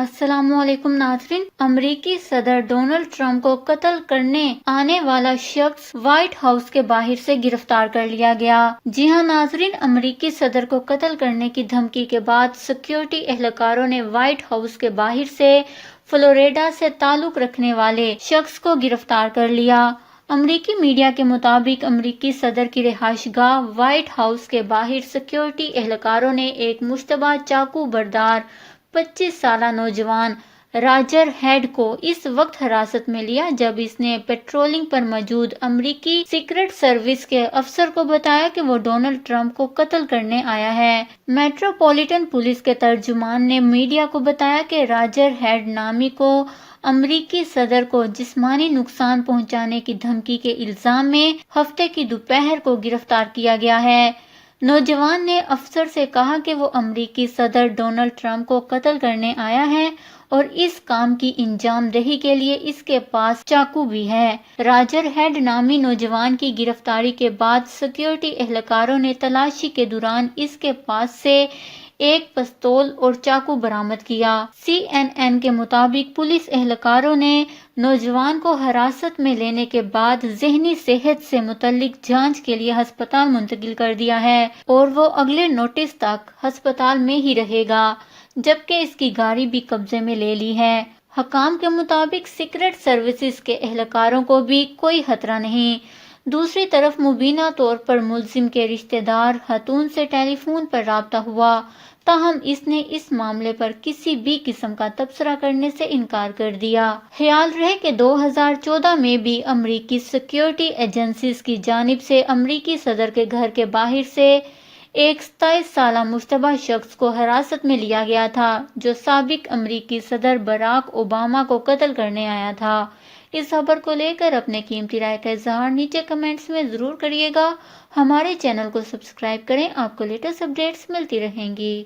السلام علیکم ناظرین، امریکی صدر ڈونلڈ ٹرمپ کو قتل کرنے آنے والا شخص وائٹ ہاؤس کے باہر سے گرفتار کر لیا گیا۔ جی ہاں ناظرین، امریکی صدر کو قتل کرنے کی دھمکی کے بعد سیکیورٹی اہلکاروں نے وائٹ ہاؤس کے باہر سے فلوریڈا سے تعلق رکھنے والے شخص کو گرفتار کر لیا۔ امریکی میڈیا کے مطابق امریکی صدر کی رہائش گاہ وائٹ ہاؤس کے باہر سیکیورٹی اہلکاروں نے ایک مشتبہ چاقو بردار 25 سالہ نوجوان راجر ہیڈ کو اس وقت حراست میں لیا جب اس نے پیٹرولنگ پر موجود امریکی سیکرٹ سروس کے افسر کو بتایا کہ وہ ڈونلڈ ٹرمپ کو قتل کرنے آیا ہے۔ میٹروپولیٹن پولیس کے ترجمان نے میڈیا کو بتایا کہ راجر ہیڈ نامی کو امریکی صدر کو جسمانی نقصان پہنچانے کی دھمکی کے الزام میں ہفتے کی دوپہر کو گرفتار کیا گیا ہے۔ نوجوان نے افسر سے کہا کہ وہ امریکی صدر ڈونلڈ ٹرمپ کو قتل کرنے آیا ہے اور اس کام کی انجام دہی کے لیے اس کے پاس چاقو بھی ہے۔ راجر ہیڈ نامی نوجوان کی گرفتاری کے بعد سیکیورٹی اہلکاروں نے تلاشی کے دوران اس کے پاس سے ایک پستول اور چاقو برآمد کیا۔ CNN کے مطابق پولیس اہلکاروں نے نوجوان کو حراست میں لینے کے بعد ذہنی صحت سے متعلق جانچ کے لیے ہسپتال منتقل کر دیا ہے اور وہ اگلے نوٹس تک ہسپتال میں ہی رہے گا، جبکہ اس کی گاڑی بھی قبضے میں لے لی ہے۔ حکام کے مطابق سیکرٹ سروسز کے اہلکاروں کو بھی کوئی خطرہ نہیں۔ دوسری طرف مبینہ طور پر ملزم کے رشتہ دار خاتون سے ٹیلی فون پر رابطہ ہوا، تاہم اس نے اس معاملے پر کسی بھی قسم کا تبصرہ کرنے سے انکار کر دیا۔ خیال رہے کہ 2014 میں بھی امریکی سیکیورٹی ایجنسیز کی جانب سے امریکی صدر کے گھر کے باہر سے ایک 27 سالہ مشتبہ شخص کو حراست میں لیا گیا تھا، جو سابق امریکی صدر براک اوباما کو قتل کرنے آیا تھا۔ اس خبر کو لے کر اپنے قیمتی رائے کا اظہار نیچے کمنٹس میں ضرور کریے گا۔ ہمارے چینل کو سبسکرائب کریں، آپ کو لیٹسٹ اپڈیٹس ملتی رہیں گی۔